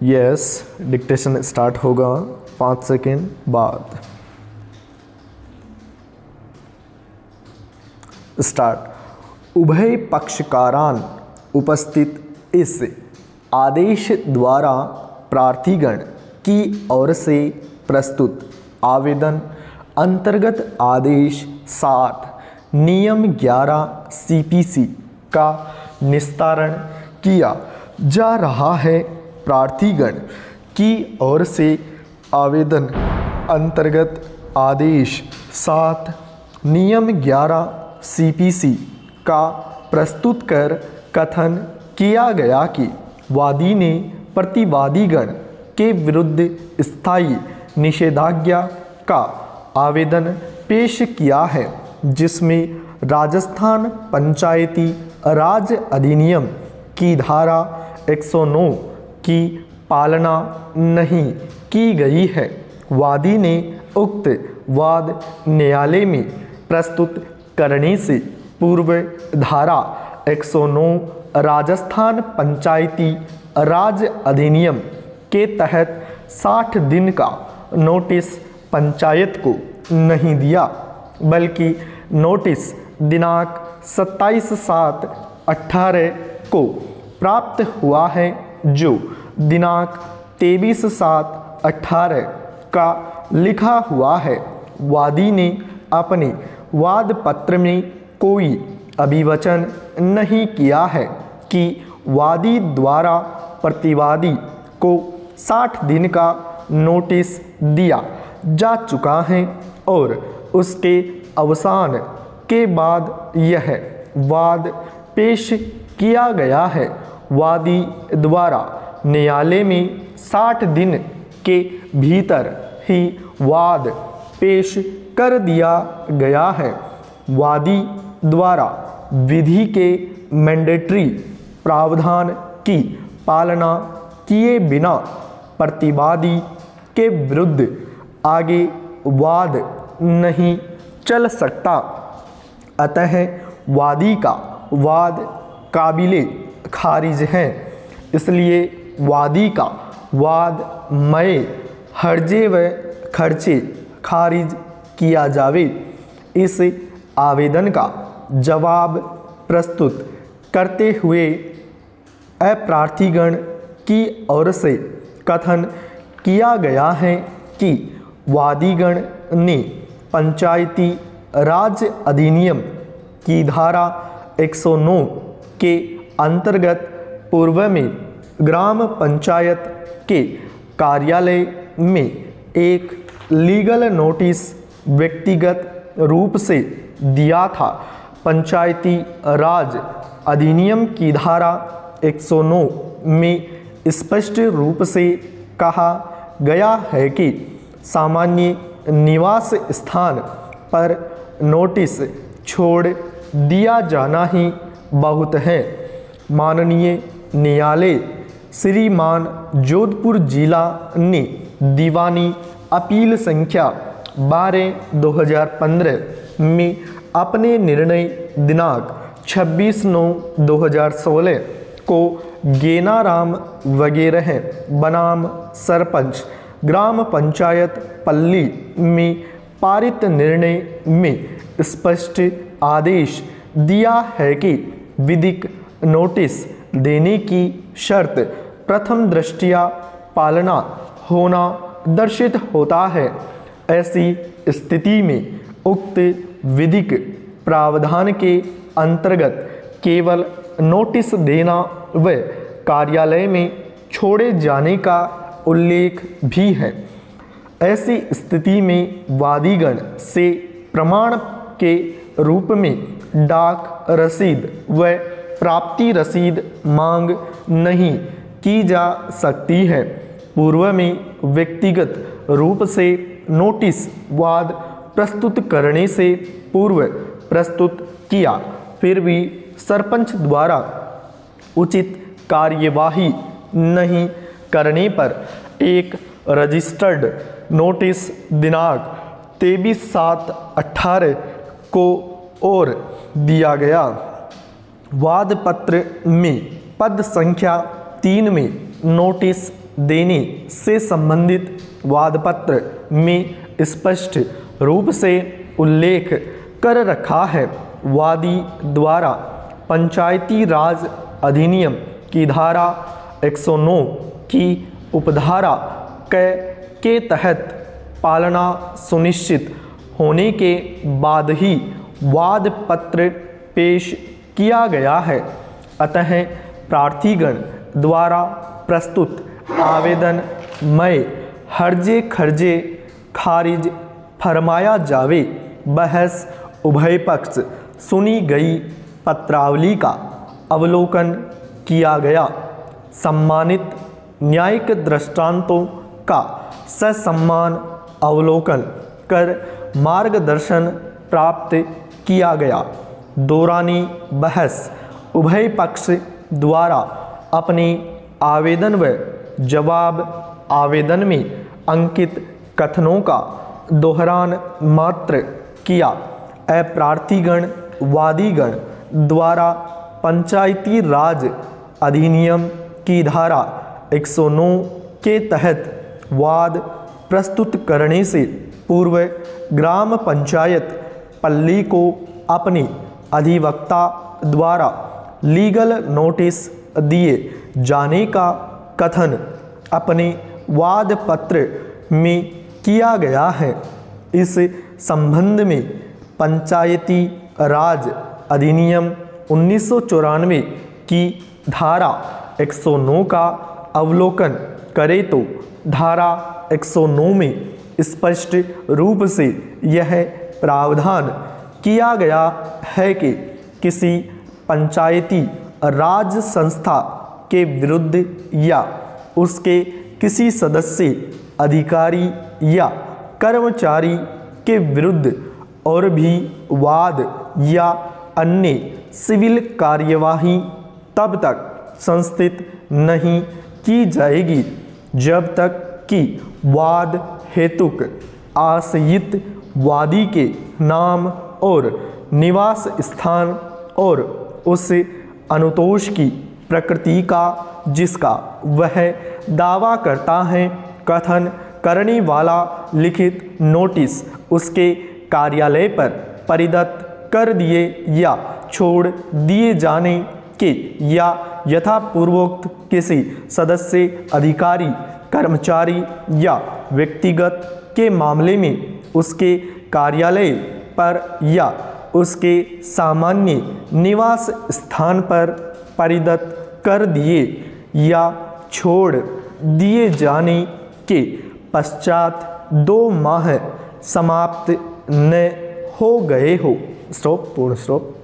Yes, dictation start होगा 5 second बाद। Start. उभय पक्षकारान उपस्थित इस आदेश द्वारा प्रार्थीगण की ओर से प्रस्तुत आवेदन अंतर्गत आदेश 7 नियम 11 CPC का निस्तारण किया जा रहा है। प्रार्थीगण की ओर से आवेदन अंतर्गत आदेश 7 नियम 11 CPC का प्रस्तुत कर कथन किया गया कि वादी ने प्रतिवादीगण के विरुद्ध स्थायी निषेधाज्ञा का आवेदन पेश किया है, जिसमें राजस्थान पंचायती राज अधिनियम की धारा 109 की पालना नहीं की गई है। वादी ने उक्त वाद न्यायालय में प्रस्तुत करने से पूर्व धारा 109 राजस्थान पंचायती राज अधिनियम के तहत 60 दिन का नोटिस पंचायत को नहीं दिया, बल्कि नोटिस दिनांक 27/7/18 को प्राप्त हुआ है, जो दिनांक 23/7/18 का लिखा हुआ है। वादी ने अपने वाद पत्र में कोई अभिवचन नहीं किया है कि वादी द्वारा प्रतिवादी को 60 दिन का नोटिस दिया जा चुका है और उसके अवसान के बाद यह वाद पेश किया गया है। वादी द्वारा न्यायालय में 60 दिन के भीतर ही वाद पेश कर दिया गया है। वादी द्वारा विधि के मैंडेटरी प्रावधान की पालना किए बिना प्रतिवादी के विरुद्ध आगे वाद नहीं चल सकता। अतः वादी का वाद काबिले खारिज है। इसलिए वादी का वाद मय हर्जे व खर्चे खारिज किया जावे। इस आवेदन का जवाब प्रस्तुत करते हुए अप्रार्थीगण की ओर से कथन किया गया है कि वादीगण ने पंचायती राज अधिनियम की धारा 109 के अंतर्गत पूर्व में ग्राम पंचायत के कार्यालय में एक लीगल नोटिस व्यक्तिगत रूप से दिया था। पंचायती राज अधिनियम की धारा 109 में स्पष्ट रूप से कहा गया है कि सामान्य निवास स्थान पर नोटिस छोड़ दिया जाना ही बहुत है। माननीय न्यायालय श्रीमान जोधपुर जिला ने दीवानी अपील संख्या 12/2015 में अपने निर्णय दिनांक 26/9/2016 को गेनाराम वगैरह बनाम सरपंच ग्राम पंचायत पल्ली में पारित निर्णय में स्पष्ट आदेश दिया है कि विधिक नोटिस देने की शर्त प्रथम दृष्टया पालना होना दर्शित होता है। ऐसी स्थिति में उक्त विधिक प्रावधान के अंतर्गत केवल नोटिस देना व कार्यालय में छोड़े जाने का उल्लेख भी है। ऐसी स्थिति में वादीगण से प्रमाण के रूप में डाक रसीद व प्राप्ति रसीद मांग नहीं की जा सकती है। पूर्व में व्यक्तिगत रूप से नोटिस वाद प्रस्तुत करने से पूर्व प्रस्तुत किया, फिर भी सरपंच द्वारा उचित कार्यवाही नहीं करने पर एक रजिस्टर्ड नोटिस दिनांक 23/7/18 को और दिया गया। वाद पत्र में पद संख्या 3 में नोटिस देने से संबंधित वादपत्र में स्पष्ट रूप से उल्लेख कर रखा है। वादी द्वारा पंचायती राज अधिनियम की धारा 109 की उपधारा के तहत पालना सुनिश्चित होने के बाद ही वाद पत्र पेश किया गया है। अतः प्रार्थीगण द्वारा प्रस्तुत आवेदन में हर्जे खर्जे खारिज फरमाया जावे। बहस उभय पक्ष सुनी गई पत्रावली का अवलोकन किया गया। सम्मानित न्यायिक दृष्टांतों का ससम्मान अवलोकन कर मार्गदर्शन प्राप्त किया गया। दौरानी बहस उभय पक्ष द्वारा अपने आवेदन व जवाब आवेदन में अंकित कथनों का दोहरान मात्र किया। अप्रार्थीगण वादीगण द्वारा पंचायती राज अधिनियम की धारा 109 के तहत वाद प्रस्तुत करने से पूर्व ग्राम पंचायत पल्ली को अपने अधिवक्ता द्वारा लीगल नोटिस दिए जाने का कथन अपने वाद पत्र में किया गया है। इस संबंध में पंचायती राज अधिनियम 1994 की धारा 109 का अवलोकन करें तो धारा 109 में स्पष्ट रूप से यह प्रावधान किया गया है कि किसी पंचायती राज संस्था के विरुद्ध या उसके किसी सदस्य अधिकारी या कर्मचारी के विरुद्ध और भी वाद या अन्य सिविल कार्यवाही तब तक संस्थित नहीं की जाएगी जब तक कि वाद हेतुक आश्रित वादी के नाम और निवास स्थान और उस अनुतोष की प्रकृति का जिसका वह दावा करता है कथन करने वाला लिखित नोटिस उसके कार्यालय पर परिदत्त कर दिए या छोड़ दिए जाने के या यथापूर्वोक्त किसी सदस्य अधिकारी कर्मचारी या व्यक्तिगत के मामले में उसके कार्यालय पर या उसके सामान्य निवास स्थान पर परिदत्त कर दिए या छोड़ दिए जाने के पश्चात 2 माह समाप्त न हो गए हो। स्टॉप, पूर्ण स्टॉप।